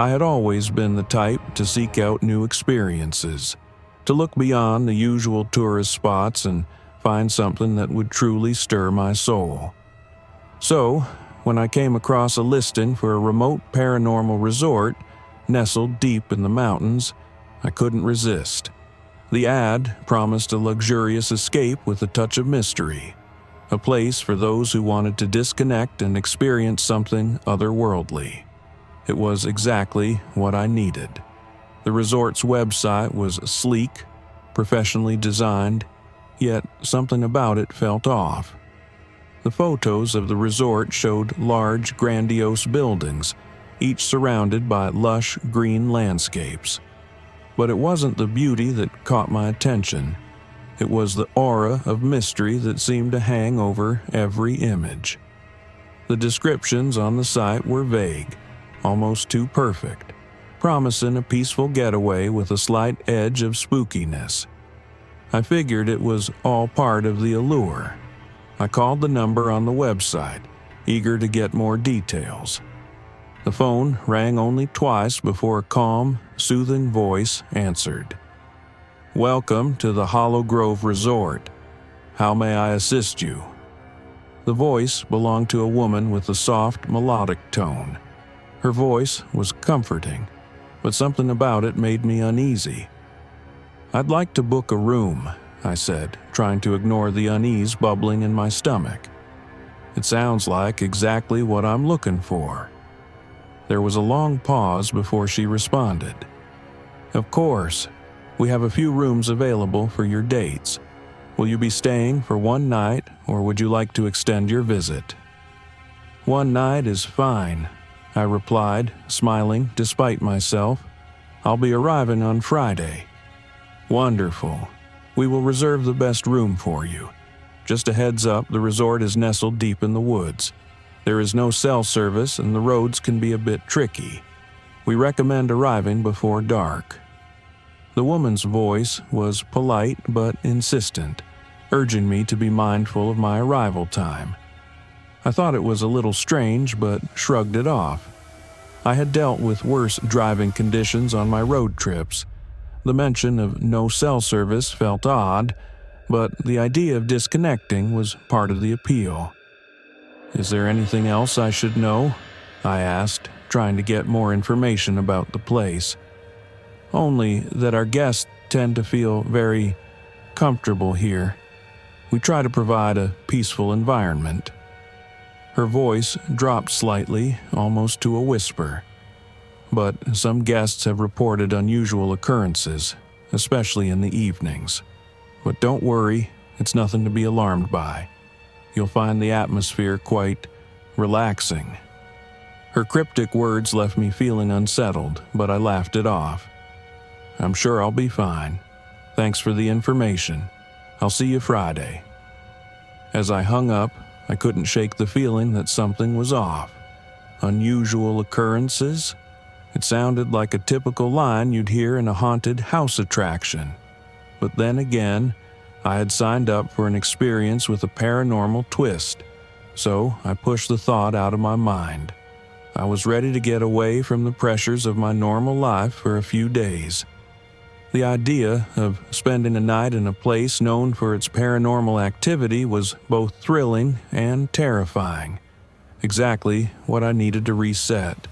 I had always been the type to seek out new experiences, to look beyond the usual tourist spots and find something that would truly stir my soul. So, when I came across a listing for a remote paranormal resort nestled deep in the mountains, I couldn't resist. The ad promised a luxurious escape with a touch of mystery, a place for those who wanted to disconnect and experience something otherworldly. It was exactly what I needed. The resort's website was sleek, professionally designed, yet something about it felt off. The photos of the resort showed large, grandiose buildings, each surrounded by lush green landscapes. But it wasn't the beauty that caught my attention. It was the aura of mystery that seemed to hang over every image. The descriptions on the site were vague, almost too perfect, promising a peaceful getaway with a slight edge of spookiness. I figured it was all part of the allure. I called the number on the website, eager to get more details. The phone rang only twice before a calm, soothing voice answered. "Welcome to the Hollow Grove Resort. How may I assist you?" The voice belonged to a woman with a soft, melodic tone. Her voice was comforting, but something about it made me uneasy. "I'd like to book a room," I said, trying to ignore the unease bubbling in my stomach. "It sounds like exactly what I'm looking for." There was a long pause before she responded. "Of course. We have a few rooms available for your dates. Will you be staying for one night, or would you like to extend your visit?" "One night is fine," I replied, smiling despite myself. "I'll be arriving on Friday." "Wonderful. We will reserve the best room for you. Just a heads up, the resort is nestled deep in the woods. There is no cell service and the roads can be a bit tricky. We recommend arriving before dark." The woman's voice was polite but insistent, urging me to be mindful of my arrival time. I thought it was a little strange, but shrugged it off. I had dealt with worse driving conditions on my road trips. The mention of no cell service felt odd, but the idea of disconnecting was part of the appeal. "Is there anything else I should know?" I asked, trying to get more information about the place. "Only that our guests tend to feel very comfortable here. We try to provide a peaceful environment." Her voice dropped slightly, almost to a whisper. "But some guests have reported unusual occurrences, especially in the evenings. But don't worry, it's nothing to be alarmed by. You'll find the atmosphere quite relaxing." Her cryptic words left me feeling unsettled, but I laughed it off. "I'm sure I'll be fine. Thanks for the information. I'll see you Friday." As I hung up, I couldn't shake the feeling that something was off. Unusual occurrences? It sounded like a typical line you'd hear in a haunted house attraction. But then again, I had signed up for an experience with a paranormal twist, so I pushed the thought out of my mind. I was ready to get away from the pressures of my normal life for a few days. The idea of spending a night in a place known for its paranormal activity was both thrilling and terrifying. Exactly what I needed to reset.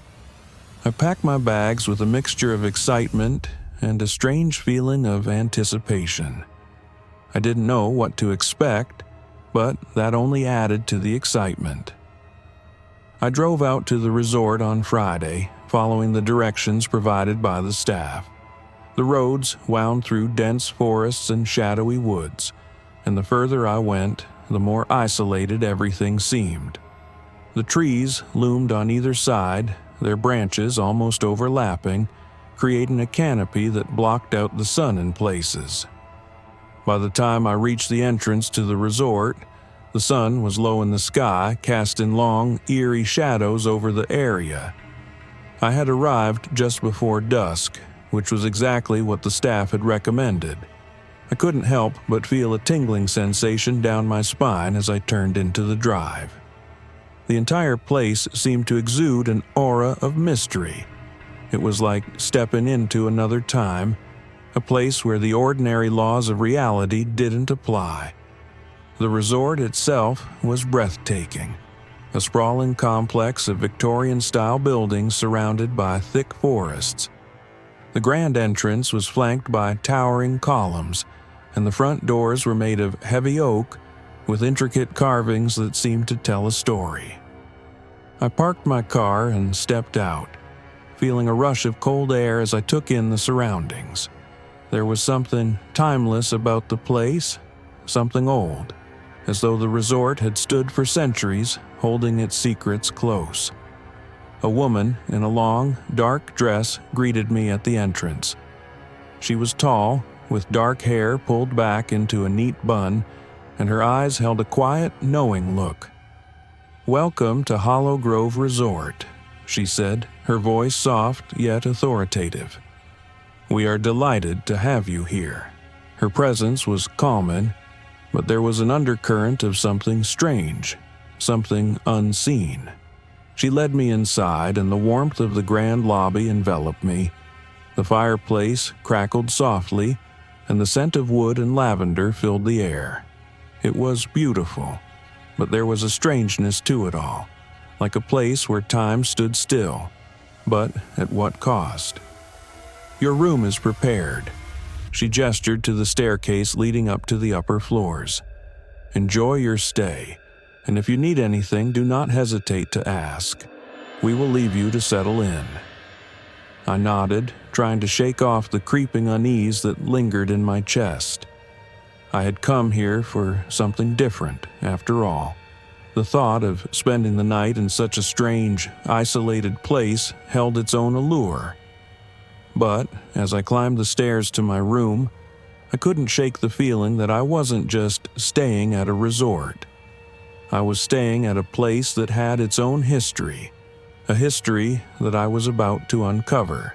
I packed my bags with a mixture of excitement and a strange feeling of anticipation. I didn't know what to expect, but that only added to the excitement. I drove out to the resort on Friday, following the directions provided by the staff. The roads wound through dense forests and shadowy woods, and the further I went, the more isolated everything seemed. The trees loomed on either side, their branches almost overlapping, creating a canopy that blocked out the sun in places. By the time I reached the entrance to the resort, the sun was low in the sky, casting long, eerie shadows over the area. I had arrived just before dusk, which was exactly what the staff had recommended. I couldn't help but feel a tingling sensation down my spine as I turned into the drive. The entire place seemed to exude an aura of mystery. It was like stepping into another time, a place where the ordinary laws of reality didn't apply. The resort itself was breathtaking, a sprawling complex of Victorian-style buildings surrounded by thick forests. The grand entrance was flanked by towering columns, and the front doors were made of heavy oak with intricate carvings that seemed to tell a story. I parked my car and stepped out, feeling a rush of cold air as I took in the surroundings. There was something timeless about the place, something old, as though the resort had stood for centuries, holding its secrets close. A woman in a long, dark dress greeted me at the entrance. She was tall, with dark hair pulled back into a neat bun, and her eyes held a quiet, knowing look. "Welcome to Hollow Grove Resort," she said, her voice soft yet authoritative. "We are delighted to have you here." Her presence was calming, but there was an undercurrent of something strange, something unseen. She led me inside, and the warmth of the grand lobby enveloped me. The fireplace crackled softly, and the scent of wood and lavender filled the air. It was beautiful, but there was a strangeness to it all, like a place where time stood still. But at what cost? "Your room is prepared." She gestured to the staircase leading up to the upper floors. "Enjoy your stay, and if you need anything, do not hesitate to ask. We will leave you to settle in." I nodded, trying to shake off the creeping unease that lingered in my chest. I had come here for something different, after all. The thought of spending the night in such a strange, isolated place held its own allure. But as I climbed the stairs to my room, I couldn't shake the feeling that I wasn't just staying at a resort. I was staying at a place that had its own history, a history that I was about to uncover.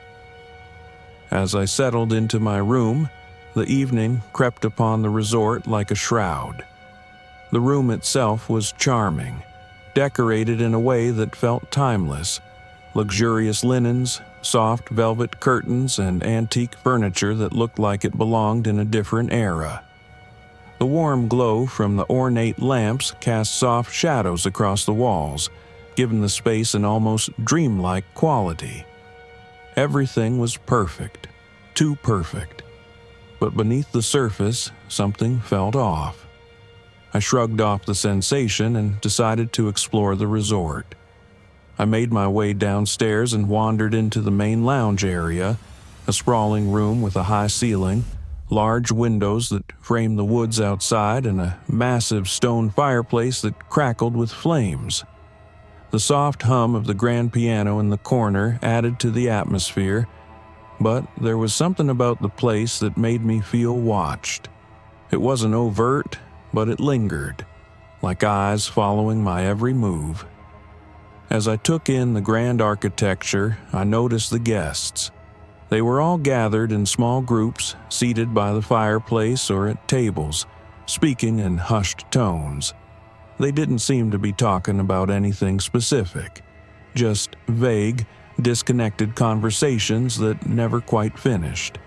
As I settled into my room, the evening crept upon the resort like a shroud. The room itself was charming, decorated in a way that felt timeless. Luxurious linens, soft velvet curtains, and antique furniture that looked like it belonged in a different era. The warm glow from the ornate lamps cast soft shadows across the walls, giving the space an almost dreamlike quality. Everything was perfect, too perfect. But beneath the surface, something felt off. I shrugged off the sensation and decided to explore the resort. I made my way downstairs and wandered into the main lounge area, a sprawling room with a high ceiling, large windows that framed the woods outside, and a massive stone fireplace that crackled with flames. The soft hum of the grand piano in the corner added to the atmosphere, but there was something about the place that made me feel watched. It wasn't overt, but it lingered, like eyes following my every move. As I took in the grand architecture, I noticed the guests. They were all gathered in small groups, seated by the fireplace or at tables, speaking in hushed tones. They didn't seem to be talking about anything specific, just vague, disconnected conversations that never quite finished.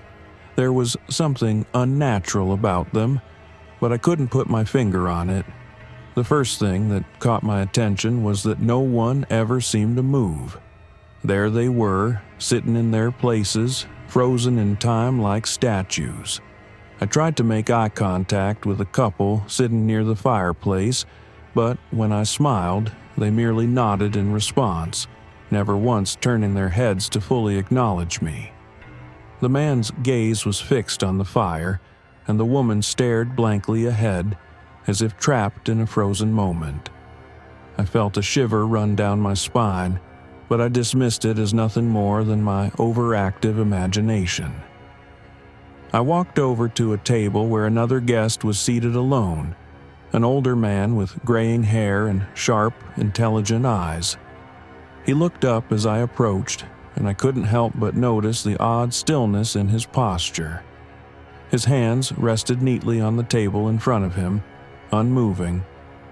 There was something unnatural about them, but I couldn't put my finger on it. The first thing that caught my attention was that no one ever seemed to move. There they were, sitting in their places, frozen in time like statues. I tried to make eye contact with a couple sitting near the fireplace, but when I smiled, they merely nodded in response, never once turning their heads to fully acknowledge me. The man's gaze was fixed on the fire, and the woman stared blankly ahead, as if trapped in a frozen moment. I felt a shiver run down my spine, but I dismissed it as nothing more than my overactive imagination. I walked over to a table where another guest was seated alone, an older man with graying hair and sharp, intelligent eyes. He looked up as I approached, and I couldn't help but notice the odd stillness in his posture. His hands rested neatly on the table in front of him, unmoving,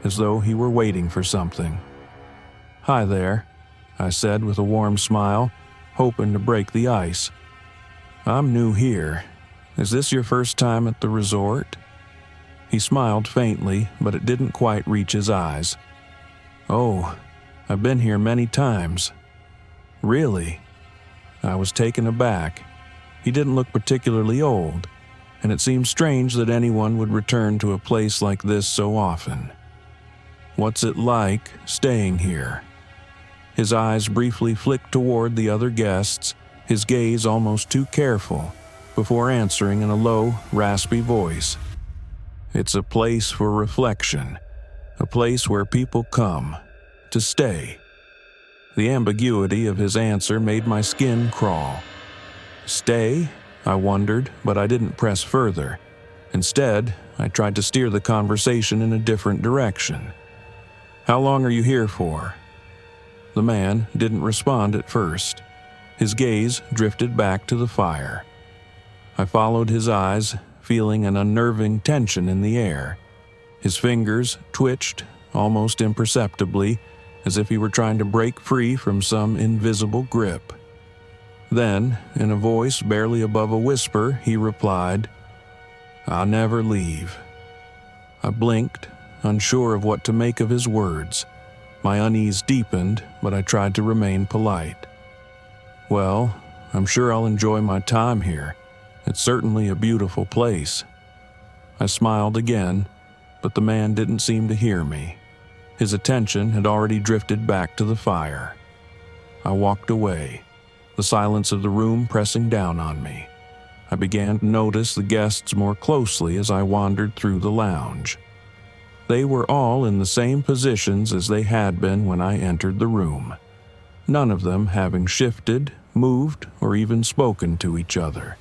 as though he were waiting for something. "Hi there," I said with a warm smile, hoping to break the ice. "I'm new here. Is this your first time at the resort?" He smiled faintly, but it didn't quite reach his eyes. "Oh, I've been here many times." "Really?" I was taken aback. He didn't look particularly old, and it seemed strange that anyone would return to a place like this so often. "What's it like staying here?" His eyes briefly flicked toward the other guests, his gaze almost too careful, before answering in a low, raspy voice. "It's a place for reflection, a place where people come to stay." The ambiguity of his answer made my skin crawl. "Stay?" I wondered, but I didn't press further. Instead, I tried to steer the conversation in a different direction. "How long are you here for?" The man didn't respond at first. His gaze drifted back to the fire. I followed his eyes, feeling an unnerving tension in the air. His fingers twitched, almost imperceptibly, as if he were trying to break free from some invisible grip. Then, in a voice barely above a whisper, he replied, "I'll never leave." I blinked, unsure of what to make of his words. My unease deepened, but I tried to remain polite. "Well, I'm sure I'll enjoy my time here. It's certainly a beautiful place." I smiled again, but the man didn't seem to hear me. His attention had already drifted back to the fire. I walked away, the silence of the room pressing down on me. I began to notice the guests more closely as I wandered through the lounge. They were all in the same positions as they had been when I entered the room, none of them having shifted, moved, or even spoken to each other.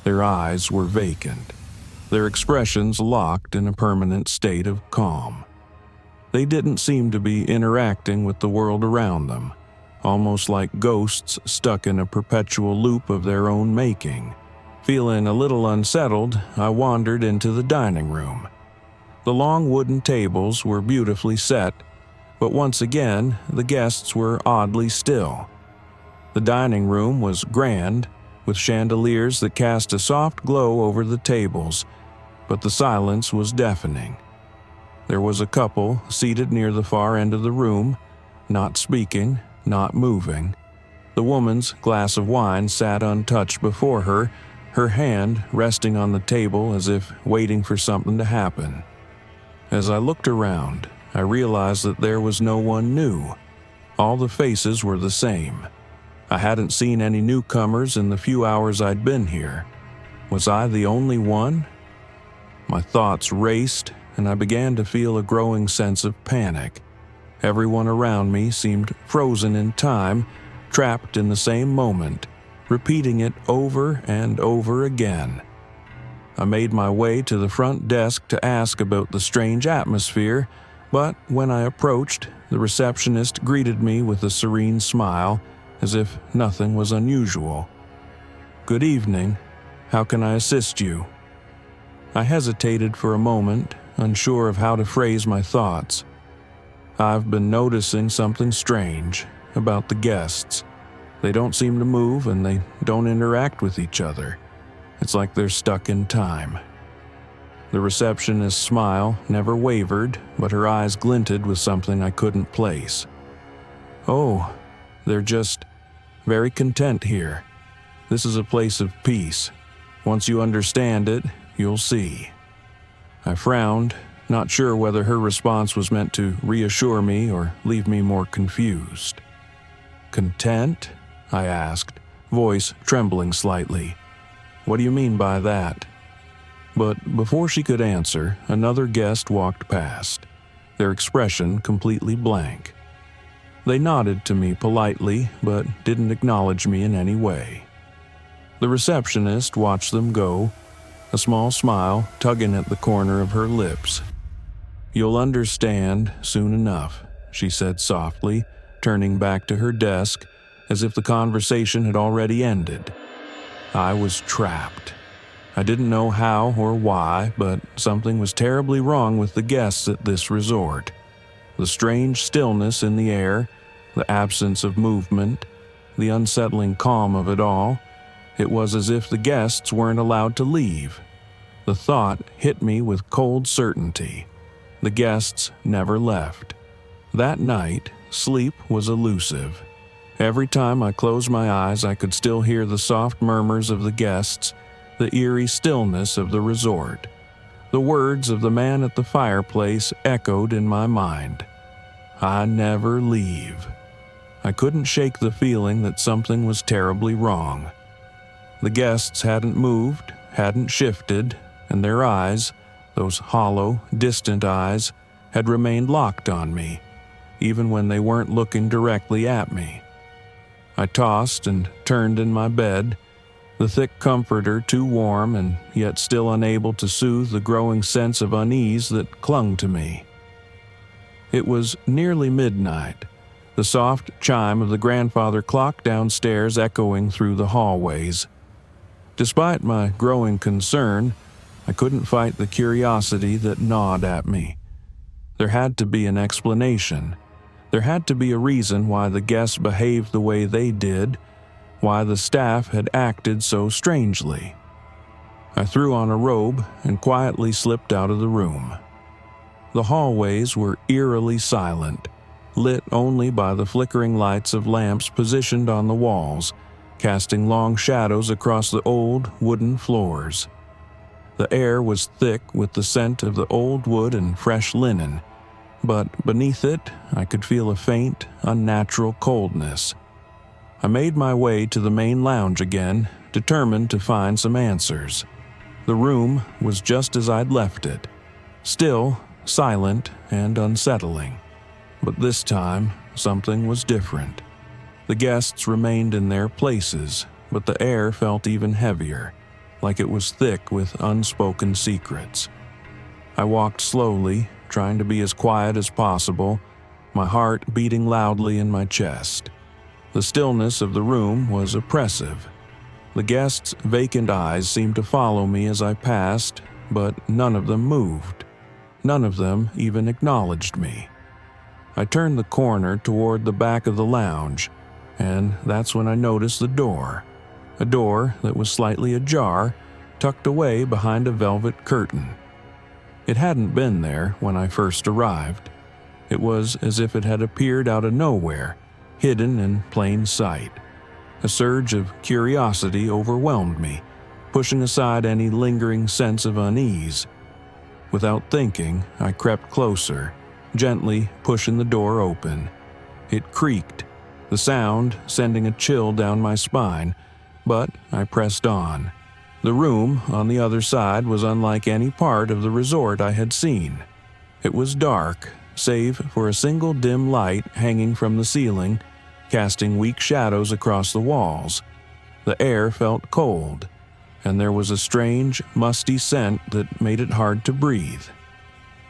Their eyes were vacant, their expressions locked in a permanent state of calm. They didn't seem to be interacting with the world around them, almost like ghosts stuck in a perpetual loop of their own making. Feeling a little unsettled, I wandered into the dining room. The long wooden tables were beautifully set, but once again, the guests were oddly still. The dining room was grand, with chandeliers that cast a soft glow over the tables, but the silence was deafening. There was a couple seated near the far end of the room, not speaking, not moving. The woman's glass of wine sat untouched before her, her hand resting on the table as if waiting for something to happen. As I looked around, I realized that there was no one new. All the faces were the same. I hadn't seen any newcomers in the few hours I'd been here. Was I the only one? My thoughts raced, and I began to feel a growing sense of panic. Everyone around me seemed frozen in time, trapped in the same moment, repeating it over and over again. I made my way to the front desk to ask about the strange atmosphere, but when I approached, the receptionist greeted me with a serene smile, as if nothing was unusual. "Good evening. How can I assist you?" I hesitated for a moment, unsure of how to phrase my thoughts. "I've been noticing something strange about the guests. They don't seem to move and they don't interact with each other. It's like they're stuck in time." The receptionist's smile never wavered, but her eyes glinted with something I couldn't place. "Oh, they're just very content here. This is a place of peace. Once you understand it, you'll see." I frowned, not sure whether her response was meant to reassure me or leave me more confused. "Content?" I asked, voice trembling slightly. "What do you mean by that?" But before she could answer, another guest walked past, their expression completely blank. They nodded to me politely, but didn't acknowledge me in any way. The receptionist watched them go, a small smile tugging at the corner of her lips. "You'll understand soon enough," she said softly, turning back to her desk, as if the conversation had already ended. I was trapped. I didn't know how or why, but something was terribly wrong with the guests at this resort. The strange stillness in the air, the absence of movement, the unsettling calm of it all, it was as if the guests weren't allowed to leave. The thought hit me with cold certainty. The guests never left. That night, sleep was elusive. Every time I closed my eyes, I could still hear the soft murmurs of the guests, the eerie stillness of the resort. The words of the man at the fireplace echoed in my mind. I never leave. I couldn't shake the feeling that something was terribly wrong. The guests hadn't moved, hadn't shifted, and their eyes, those hollow, distant eyes, had remained locked on me, even when they weren't looking directly at me. I tossed and turned in my bed, the thick comforter too warm and yet still unable to soothe the growing sense of unease that clung to me. It was nearly midnight, the soft chime of the grandfather clock downstairs echoing through the hallways. Despite my growing concern, I couldn't fight the curiosity that gnawed at me. There had to be an explanation. There had to be a reason why the guests behaved the way they did, why the staff had acted so strangely. I threw on a robe and quietly slipped out of the room. The hallways were eerily silent, lit only by the flickering lights of lamps positioned on the walls, casting long shadows across the old wooden floors. The air was thick with the scent of the old wood and fresh linen, but beneath it I could feel a faint, unnatural coldness. I made my way to the main lounge again, determined to find some answers. The room was just as I'd left it, still silent and unsettling. But this time, something was different. The guests remained in their places, but the air felt even heavier, like it was thick with unspoken secrets. I walked slowly, trying to be as quiet as possible, my heart beating loudly in my chest. The stillness of the room was oppressive. The guests' vacant eyes seemed to follow me as I passed, but none of them moved. None of them even acknowledged me. I turned the corner toward the back of the lounge, and that's when I noticed the door. A door that was slightly ajar, tucked away behind a velvet curtain. It hadn't been there when I first arrived. It was as if it had appeared out of nowhere, hidden in plain sight. A surge of curiosity overwhelmed me, pushing aside any lingering sense of unease. Without thinking, I crept closer, gently pushing the door open. It creaked, the sound sending a chill down my spine, but I pressed on. The room on the other side was unlike any part of the resort I had seen. It was dark, save for a single dim light hanging from the ceiling, casting weak shadows across the walls. The air felt cold, and there was a strange, musty scent that made it hard to breathe.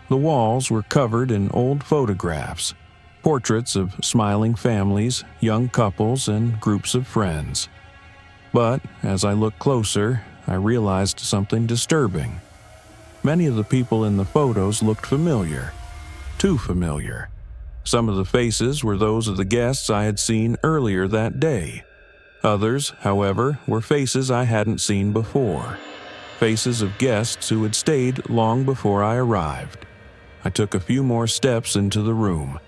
The walls were covered in old photographs, portraits of smiling families, young couples, and groups of friends. But as I looked closer, I realized something disturbing. Many of the people in the photos looked familiar, too familiar. Some of the faces were those of the guests I had seen earlier that day. Others, however, were faces I hadn't seen before. Faces of guests who had stayed long before I arrived. I took a few more steps into the room,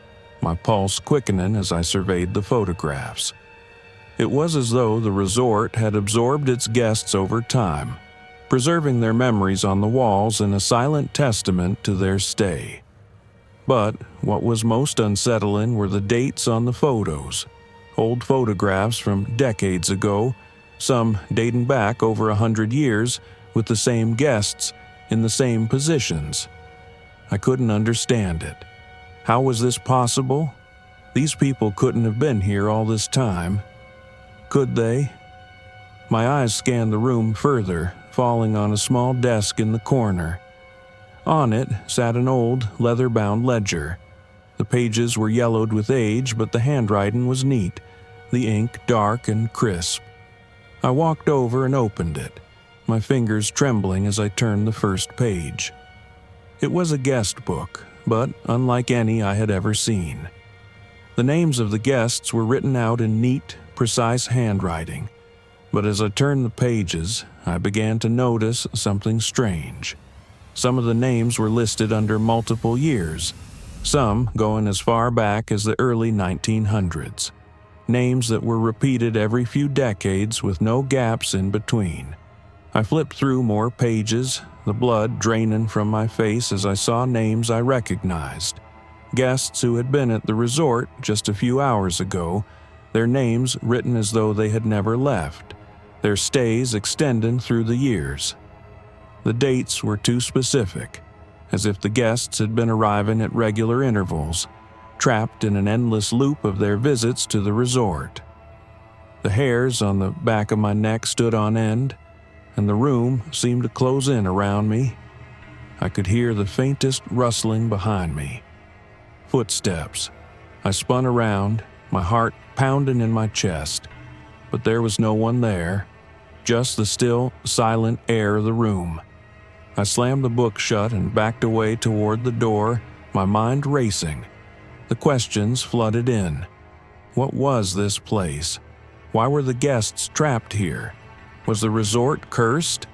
my pulse quickening as I surveyed the photographs. It was as though the resort had absorbed its guests over time, preserving their memories on the walls in a silent testament to their stay. But what was most unsettling were the dates on the photos. Old photographs from decades ago, some dating back over 100 years, with the same guests in the same positions. I couldn't understand it. How was this possible? These people couldn't have been here all this time. Could they? My eyes scanned the room further, falling on a small desk in the corner. On it sat an old, leather-bound ledger. The pages were yellowed with age, but the handwriting was neat, the ink dark and crisp. I walked over and opened it, my fingers trembling as I turned the first page. It was a guest book, but unlike any I had ever seen. The names of the guests were written out in neat, precise handwriting, but as I turned the pages, I began to notice something strange. Some of the names were listed under multiple years, some going as far back as the early 1900s. Names that were repeated every few decades with no gaps in between. I flipped through more pages, the blood draining from my face as I saw names I recognized. Guests who had been at the resort just a few hours ago, their names written as though they had never left, their stays extending through the years. The dates were too specific, as if the guests had been arriving at regular intervals, trapped in an endless loop of their visits to the resort. The hairs on the back of my neck stood on end, and the room seemed to close in around me. I could hear the faintest rustling behind me. Footsteps. I spun around, my heart pounding in my chest, but there was no one there, just the still, silent air of the room. I slammed the book shut and backed away toward the door, my mind racing. The questions flooded in. What was this place? Why were the guests trapped here? Was the resort cursed?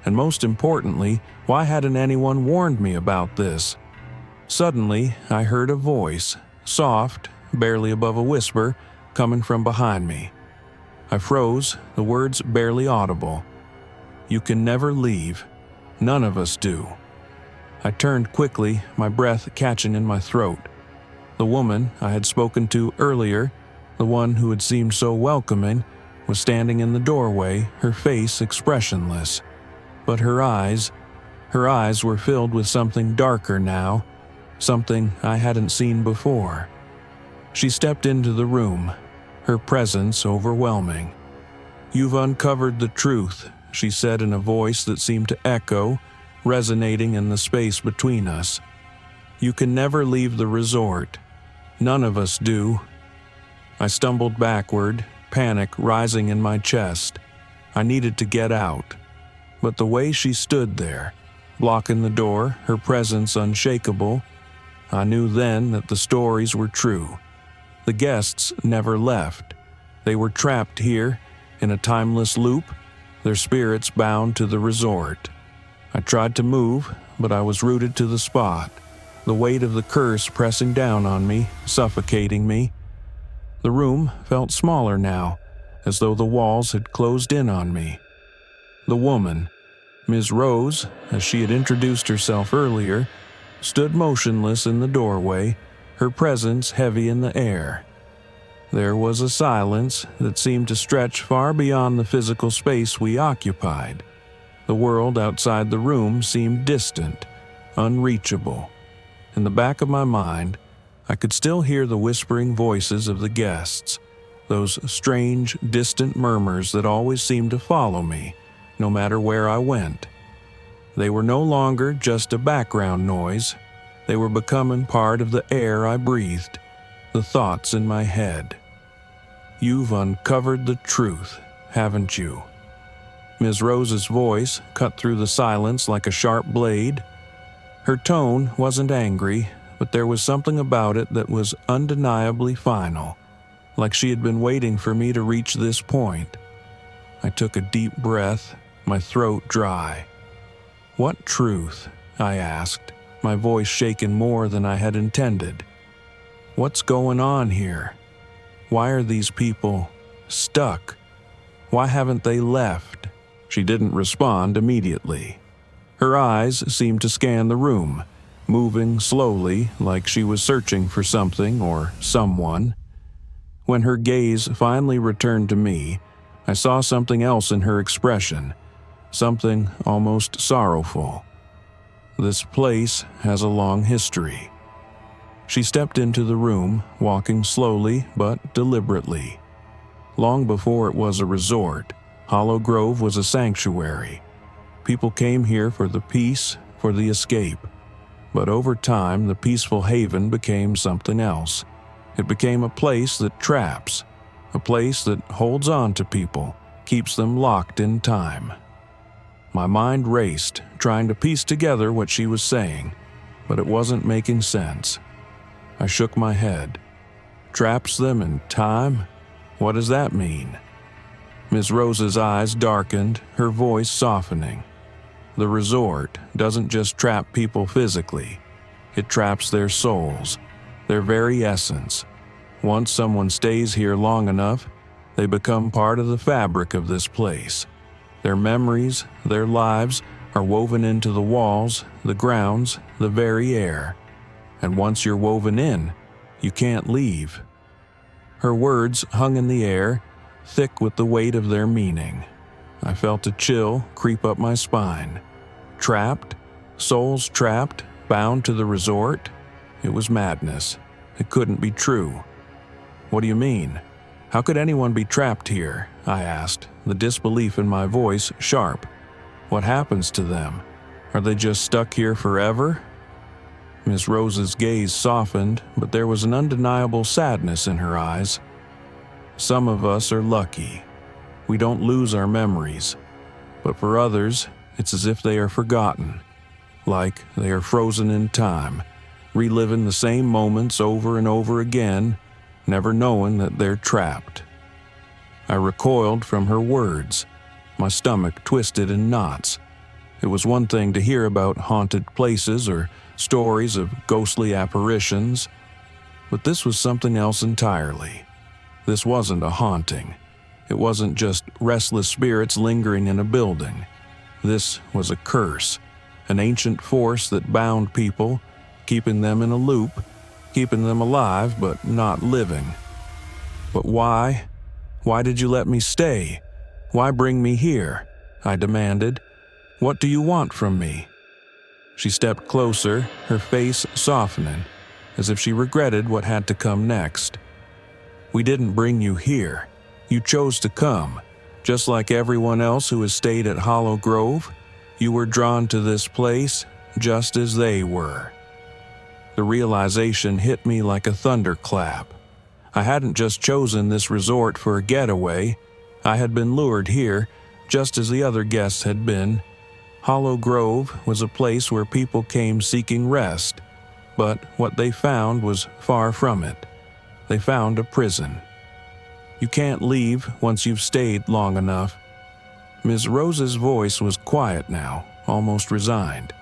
And most importantly, why hadn't anyone warned me about this? Suddenly, I heard a voice, soft, barely above a whisper, coming from behind me. I froze, the words barely audible. "You can never leave. None of us do." I turned quickly, my breath catching in my throat. The woman I had spoken to earlier, the one who had seemed so welcoming, was standing in the doorway, her face expressionless. But her eyes were filled with something darker now, something I hadn't seen before. She stepped into the room, her presence overwhelming. "You've uncovered the truth," she said in a voice that seemed to echo, resonating in the space between us. "You can never leave the resort. None of us do." I stumbled backward, panic rising in my chest. I needed to get out. But the way she stood there, blocking the door, her presence unshakable, I knew then that the stories were true. The guests never left. They were trapped here, in a timeless loop, their spirits bound to the resort. I tried to move, but I was rooted to the spot, the weight of the curse pressing down on me, suffocating me. The room felt smaller now, as though the walls had closed in on me. The woman, Ms. Rose, as she had introduced herself earlier, stood motionless in the doorway, her presence heavy in the air. There was a silence that seemed to stretch far beyond the physical space we occupied. The world outside the room seemed distant, unreachable. In the back of my mind, I could still hear the whispering voices of the guests, those strange, distant murmurs that always seemed to follow me, no matter where I went. They were no longer just a background noise. They were becoming part of the air I breathed, the thoughts in my head. "You've uncovered the truth, haven't you?" Ms. Rose's voice cut through the silence like a sharp blade. Her tone wasn't angry, but there was something about it that was undeniably final, like she had been waiting for me to reach this point. I took a deep breath, my throat dry. "What truth?" I asked, my voice shaken more than I had intended. "What's going on here? Why are these people stuck? Why haven't they left?" She didn't respond immediately. Her eyes seemed to scan the room, moving slowly like she was searching for something or someone. When her gaze finally returned to me, I saw something else in her expression, something almost sorrowful. "This place has a long history." She stepped into the room, walking slowly but deliberately. Long before it was a resort, Hollow Grove was a sanctuary. People came here for the peace, for the escape. But over time, the peaceful haven became something else. It became a place that traps, a place that holds on to people, keeps them locked in time. My mind raced, trying to piece together what she was saying, but it wasn't making sense. I shook my head. Traps them in time? What does that mean? Miss Rose's eyes darkened, her voice softening. The resort doesn't just trap people physically. It traps their souls, their very essence. Once someone stays here long enough, they become part of the fabric of this place. Their memories, their lives are woven into the walls, the grounds, the very air. And once you're woven in, you can't leave. Her words hung in the air, thick with the weight of their meaning. I felt a chill creep up my spine. Trapped? Souls trapped? Bound to the resort? It was madness. It couldn't be true. What do you mean? How could anyone be trapped here? I asked, the disbelief in my voice sharp. What happens to them? Are they just stuck here forever? Miss Rose's gaze softened, but there was an undeniable sadness in her eyes. Some of us are lucky. We don't lose our memories. But for others, it's as if they are forgotten. Like they are frozen in time, reliving the same moments over and over again, never knowing that they're trapped. I recoiled from her words. My stomach twisted in knots. It was one thing to hear about haunted places or stories of ghostly apparitions, but this was something else entirely. This wasn't a haunting. It wasn't just restless spirits lingering in a building. This was a curse, an ancient force that bound people, keeping them in a loop, keeping them alive but not living. But why? Why did you let me stay? Why bring me here? I demanded. What do you want from me? She stepped closer, her face softening, as if she regretted what had to come next. We didn't bring you here. You chose to come. Just like everyone else who has stayed at Hollow Grove, you were drawn to this place just as they were. The realization hit me like a thunderclap. I hadn't just chosen this resort for a getaway. I had been lured here, just as the other guests had been. Hollow Grove was a place where people came seeking rest, but what they found was far from it. They found a prison. You can't leave once you've stayed long enough. Ms. Rose's voice was quiet now, almost resigned.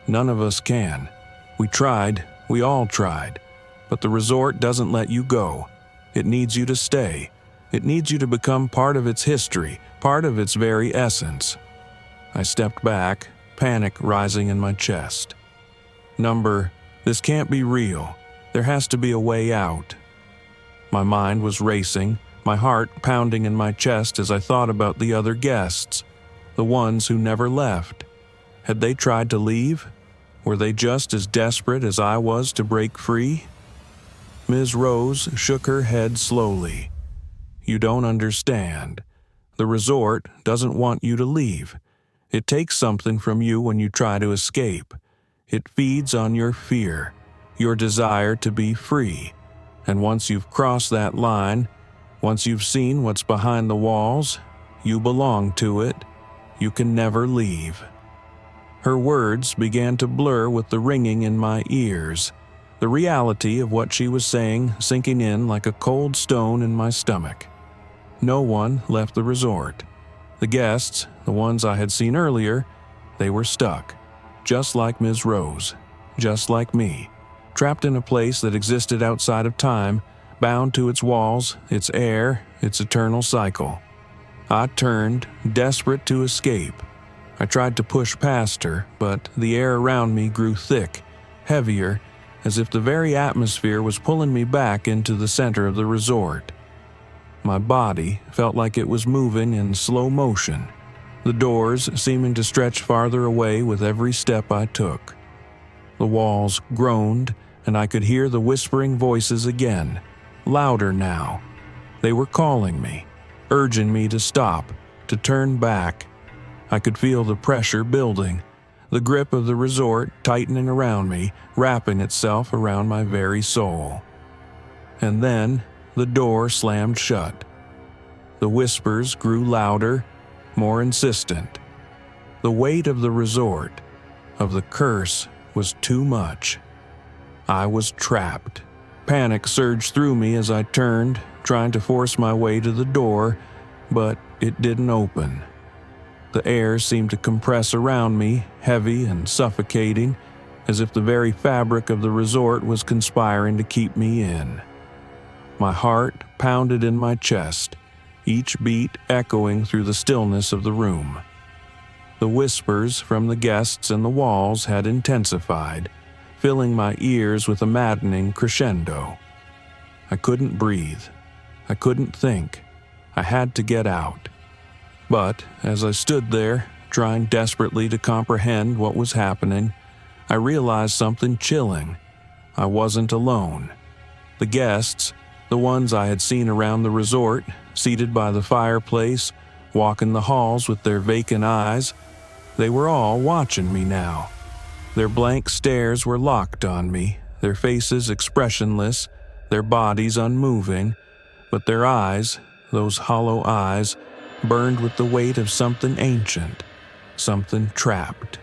None of us can. We tried, we all tried, but the resort doesn't let you go. It needs you to stay. It needs you to become part of its history, part of its very essence. I stepped back, panic rising in my chest. This can't be real. There has to be a way out. My mind was racing, my heart pounding in my chest as I thought about the other guests, the ones who never left. Had they tried to leave? Were they just as desperate as I was to break free? Ms. Rose shook her head slowly. You don't understand. The resort doesn't want you to leave. It takes something from you when you try to escape. It feeds on your fear, your desire to be free. And once you've crossed that line, once you've seen what's behind the walls, you belong to it. You can never leave. Her words began to blur with the ringing in my ears, the reality of what she was saying sinking in like a cold stone in my stomach. No one left the resort. The guests, the ones I had seen earlier, they were stuck, just like Ms. Rose, just like me, trapped in a place that existed outside of time, bound to its walls, its air, its eternal cycle. I turned, desperate to escape. I tried to push past her, but the air around me grew thick, heavier, as if the very atmosphere was pulling me back into the center of the resort. My body felt like it was moving in slow motion, the doors seeming to stretch farther away with every step I took. The walls groaned, and I could hear the whispering voices again, louder now. They were calling me, urging me to stop, to turn back. I could feel the pressure building, the grip of the resort tightening around me, wrapping itself around my very soul. And then the door slammed shut. The whispers grew louder, more insistent. The weight of the resort, of the curse, was too much. I was trapped. Panic surged through me as I turned, trying to force my way to the door, but it didn't open. The air seemed to compress around me, heavy and suffocating, as if the very fabric of the resort was conspiring to keep me in. My heart pounded in my chest, each beat echoing through the stillness of the room. The whispers from the guests and the walls had intensified, filling my ears with a maddening crescendo. I couldn't breathe. I couldn't think. I had to get out. But as I stood there, trying desperately to comprehend what was happening, I realized something chilling. I wasn't alone. The guests, the ones I had seen around the resort, seated by the fireplace, walking the halls with their vacant eyes, they were all watching me now. Their blank stares were locked on me, their faces expressionless, their bodies unmoving, but their eyes, those hollow eyes, burned with the weight of something ancient, something trapped.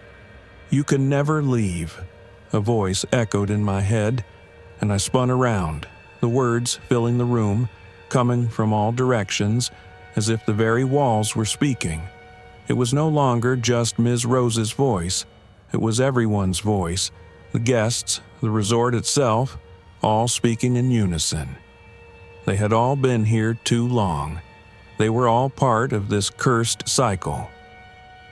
"You can never leave," a voice echoed in my head, and I spun around, the words filling the room, coming from all directions, as if the very walls were speaking. It was no longer just Ms. Rose's voice, it was everyone's voice, the guests, the resort itself, all speaking in unison. They had all been here too long. They were all part of this cursed cycle.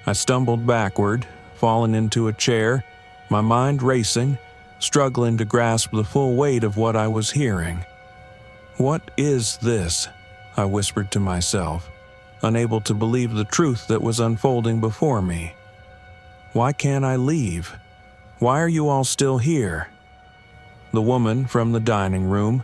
I stumbled backward, falling into a chair, my mind racing, struggling to grasp the full weight of what I was hearing. "What is this?" I whispered to myself, unable to believe the truth that was unfolding before me. "Why can't I leave? Why are you all still here?" The woman from the dining room,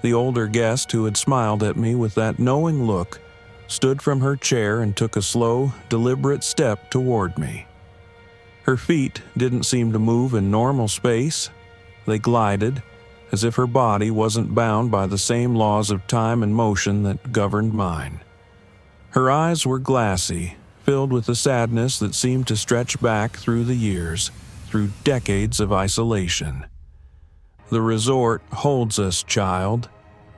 the older guest who had smiled at me with that knowing look, stood from her chair and took a slow, deliberate step toward me. Her feet didn't seem to move in normal space. They glided, as if her body wasn't bound by the same laws of time and motion that governed mine. Her eyes were glassy, filled with a sadness that seemed to stretch back through the years, through decades of isolation. "The resort holds us, child.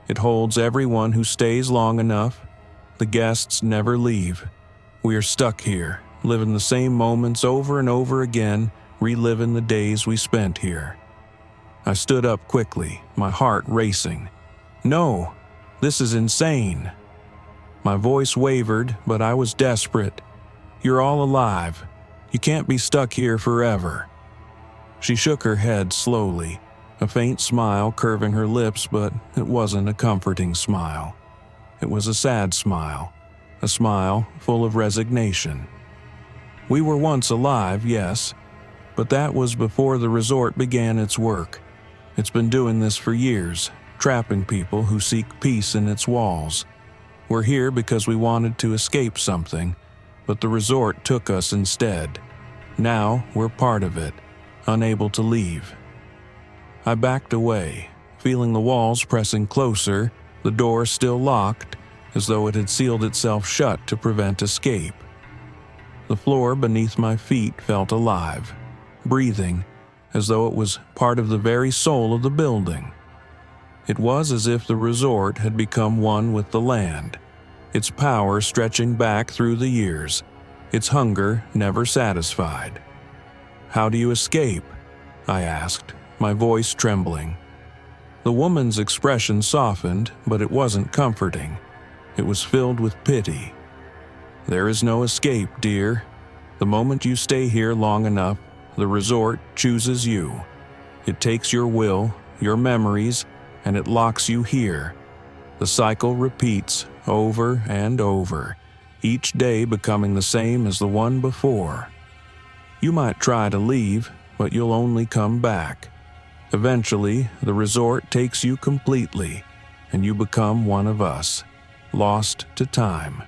It holds everyone who stays long enough. The guests never leave. We are stuck here, living the same moments over and over again, reliving the days we spent here." I stood up quickly, my heart racing. "No, this is insane." My voice wavered, but I was desperate. "You're all alive. You can't be stuck here forever." She shook her head slowly, a faint smile curving her lips, but it wasn't a comforting smile. It was a sad smile, a smile full of resignation. "We were once alive, yes, but that was before the resort began its work. It's been doing this for years, trapping people who seek peace in its walls. We're here because we wanted to escape something, but the resort took us instead. Now we're part of it, unable to leave." I backed away, feeling the walls pressing closer, the door still locked, as though it had sealed itself shut to prevent escape. The floor beneath my feet felt alive, breathing, as though it was part of the very soul of the building. It was as if the resort had become one with the land, its power stretching back through the years, its hunger never satisfied. "How do you escape?" I asked, my voice trembling. The woman's expression softened, but it wasn't comforting. It was filled with pity. "There is no escape, dear. The moment you stay here long enough, the resort chooses you. It takes your will, your memories, and it locks you here. The cycle repeats over and over, each day becoming the same as the one before. You might try to leave, but you'll only come back. Eventually, the resort takes you completely, and you become one of us, lost to time."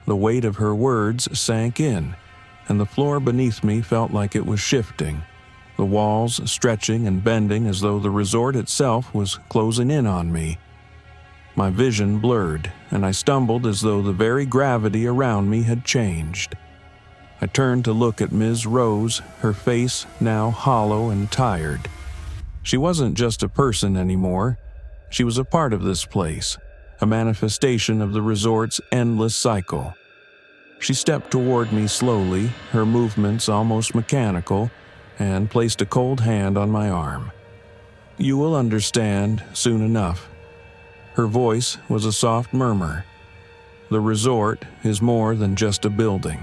The weight of her words sank in, and the floor beneath me felt like it was shifting, the walls stretching and bending as though the resort itself was closing in on me. My vision blurred, and I stumbled as though the very gravity around me had changed. I turned to look at Ms. Rose, her face now hollow and tired. She wasn't just a person anymore. She was a part of this place, a manifestation of the resort's endless cycle. She stepped toward me slowly, her movements almost mechanical, and placed a cold hand on my arm. "You will understand soon enough." Her voice was a soft murmur. "The resort is more than just a building.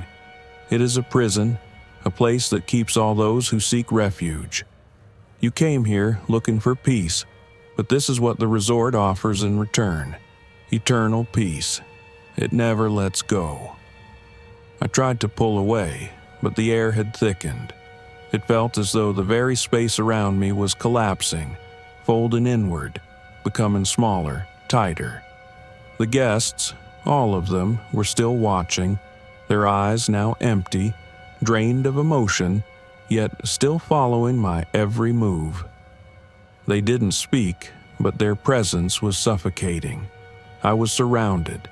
It is a prison, a place that keeps all those who seek refuge. You came here looking for peace, but this is what the resort offers in return: eternal peace. It never lets go." I tried to pull away, but the air had thickened. It felt as though the very space around me was collapsing, folding inward, becoming smaller, tighter. The guests, all of them, were still watching, their eyes now empty, drained of emotion, yet still following my every move. They didn't speak, but their presence was suffocating. I was surrounded.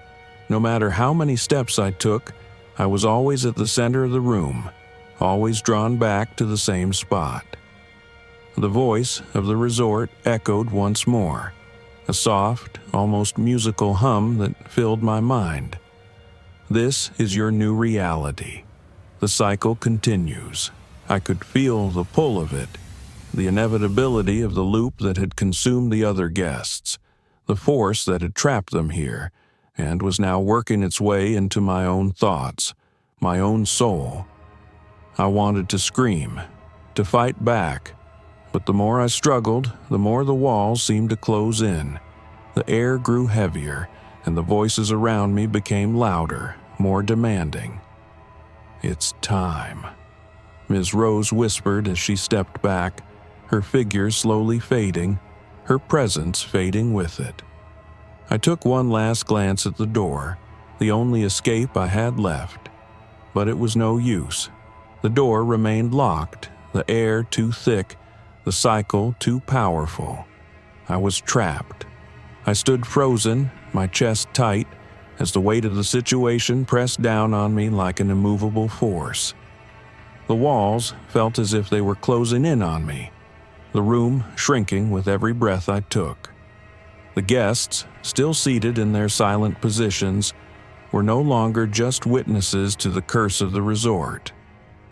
No matter how many steps I took, I was always at the center of the room, always drawn back to the same spot. The voice of the resort echoed once more, a soft, almost musical hum that filled my mind. "This is your new reality. The cycle continues." I could feel the pull of it, the inevitability of the loop that had consumed the other guests, the force that had trapped them here, and was now working its way into my own thoughts, my own soul. I wanted to scream, to fight back, but the more I struggled, the more the walls seemed to close in. The air grew heavier, and the voices around me became louder, more demanding. "It's time," Ms. Rose whispered as she stepped back, her figure slowly fading, her presence fading with it. I took one last glance at the door, the only escape I had left. But it was no use. The door remained locked, the air too thick, the cycle too powerful. I was trapped. I stood frozen, my chest tight, as the weight of the situation pressed down on me like an immovable force. The walls felt as if they were closing in on me, the room shrinking with every breath I took. The guests, still seated in their silent positions, were no longer just witnesses to the curse of the resort.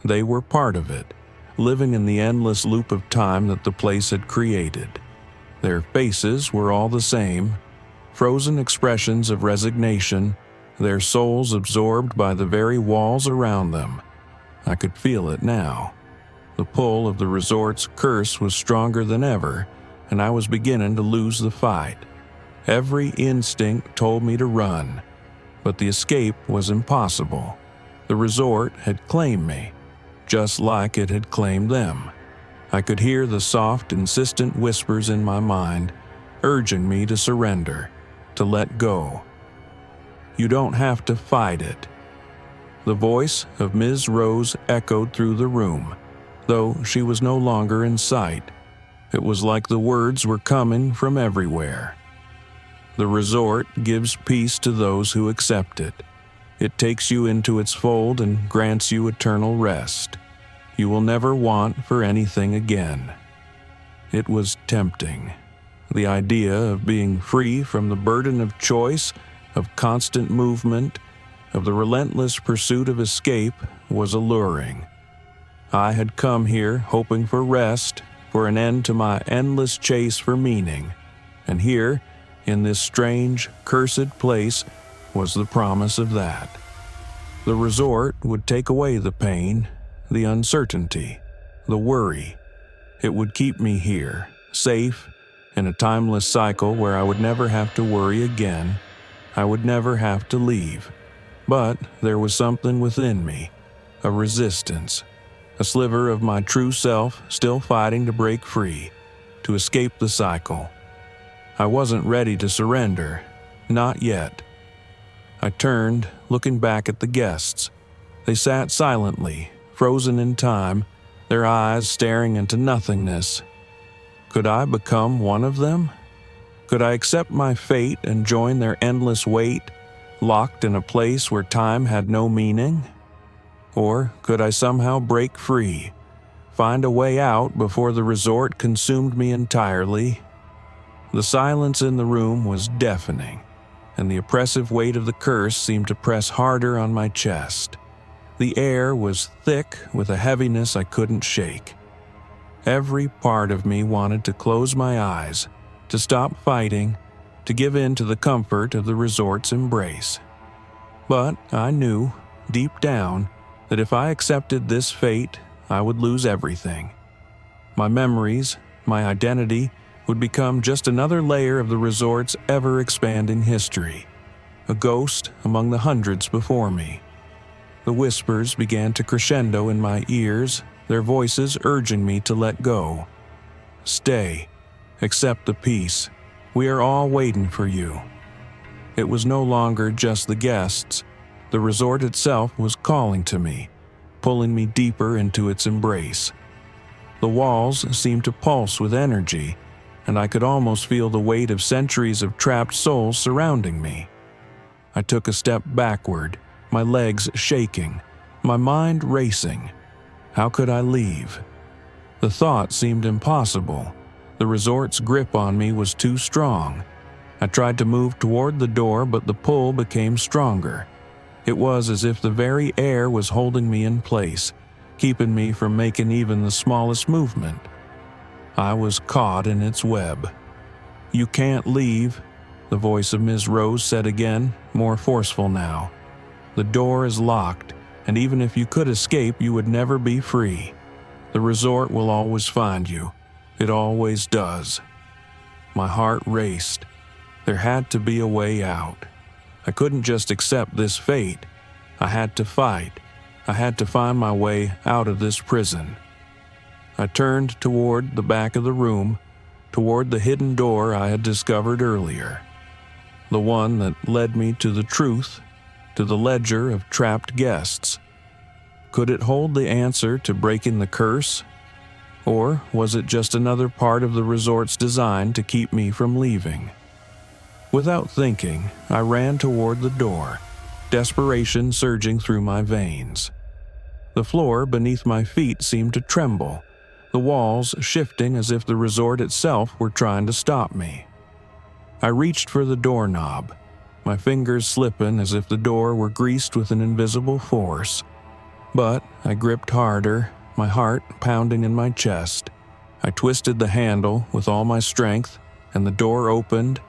They were part of it, living in the endless loop of time that the place had created. Their faces were all the same, frozen expressions of resignation, their souls absorbed by the very walls around them. I could feel it now. The pull of the resort's curse was stronger than ever, and I was beginning to lose the fight. Every instinct told me to run, but the escape was impossible. The resort had claimed me, just like it had claimed them. I could hear the soft, insistent whispers in my mind, urging me to surrender, to let go. "You don't have to fight it." The voice of Ms. Rose echoed through the room, though she was no longer in sight. It was like the words were coming from everywhere. "The resort gives peace to those who accept it. It takes you into its fold and grants you eternal rest. You will never want for anything again." It was tempting. The idea of being free from the burden of choice, of constant movement, of the relentless pursuit of escape was alluring. I had come here hoping for rest, for an end to my endless chase for meaning, and here, in this strange, cursed place, was the promise of that. The resort would take away the pain, the uncertainty, the worry. It would keep me here, safe, in a timeless cycle where I would never have to worry again. I would never have to leave. But there was something within me, a resistance, a sliver of my true self still fighting to break free, to escape the cycle. I wasn't ready to surrender, not yet. I turned, looking back at the guests. They sat silently, frozen in time, their eyes staring into nothingness. Could I become one of them? Could I accept my fate and join their endless wait, locked in a place where time had no meaning? Or could I somehow break free, find a way out before the resort consumed me entirely? The silence in the room was deafening. and the oppressive weight of the curse seemed to press harder on my chest. The air was thick with a heaviness I couldn't shake. Every part of me wanted to close my eyes, to stop fighting, to give in to the comfort of the resort's embrace. But I knew, deep down, that if I accepted this fate, I would lose everything. My memories, my identity, would become just another layer of the resort's ever-expanding history, a ghost among the hundreds before me. The whispers began to crescendo in my ears, their voices urging me to let go. Stay. Accept the peace. We are all waiting for you. It was no longer just the guests. The resort itself was calling to me, pulling me deeper into its embrace. The walls seemed to pulse with energy, and I could almost feel the weight of centuries of trapped souls surrounding me. I took a step backward, my legs shaking, my mind racing. How could I leave? The thought seemed impossible. The resort's grip on me was too strong. I tried to move toward the door, but the pull became stronger. It was as if the very air was holding me in place, keeping me from making even the smallest movement. I was caught in its web. "You can't leave," the voice of Ms. Rose said again, more forceful now. "The door is locked, and even if you could escape, you would never be free. The resort will always find you. It always does." My heart raced. There had to be a way out. I couldn't just accept this fate. I had to fight. I had to find my way out of this prison. I turned toward the back of the room, toward the hidden door I had discovered earlier. The one that led me to the truth, to the ledger of trapped guests. Could it hold the answer to breaking the curse? Or was it just another part of the resort's design to keep me from leaving? Without thinking, I ran toward the door, desperation surging through my veins. The floor beneath my feet seemed to tremble, the walls shifting as if the resort itself were trying to stop me. I reached for the doorknob, my fingers slipping as if the door were greased with an invisible force. But I gripped harder, my heart pounding in my chest. I twisted the handle with all my strength, and the door opened,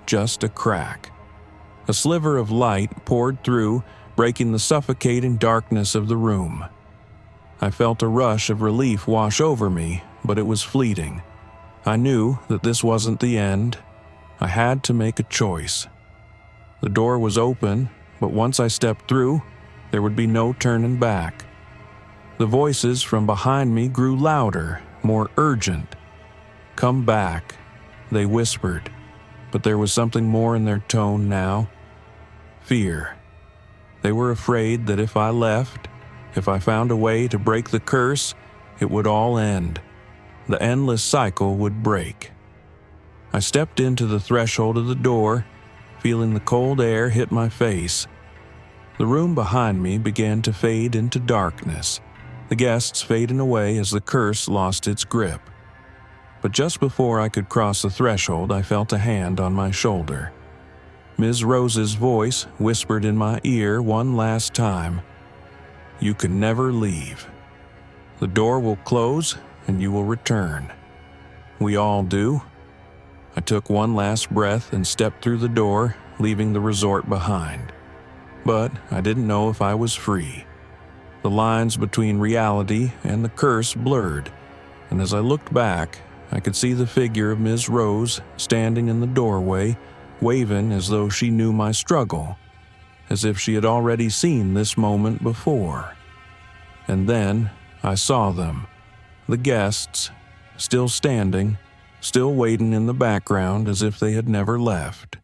just a crack. A sliver of light poured through, breaking the suffocating darkness of the room. I felt a rush of relief wash over me, but it was fleeting. I knew that this wasn't the end. I had to make a choice. The door was open, but once I stepped through, there would be no turning back. The voices from behind me grew louder, more urgent. "Come back," they whispered, but there was something more in their tone now. Fear. They were afraid that if I left, if I found a way to break the curse, it would all end. The endless cycle would break. I stepped into the threshold of the door, feeling the cold air hit my face. The room behind me began to fade into darkness, the guests fading away as the curse lost its grip. But just before I could cross the threshold, I felt a hand on my shoulder. Ms. Rose's voice whispered in my ear one last time, "You can never leave. The door will close and you will return. We all do." I took one last breath and stepped through the door, leaving the resort behind. But I didn't know if I was free. The lines between reality and the curse blurred, and as I looked back, I could see the figure of Ms. Rose standing in the doorway, waving as though she knew my struggle, as if she had already seen this moment before. And then I saw them, the guests, still standing, still waiting in the background as if they had never left.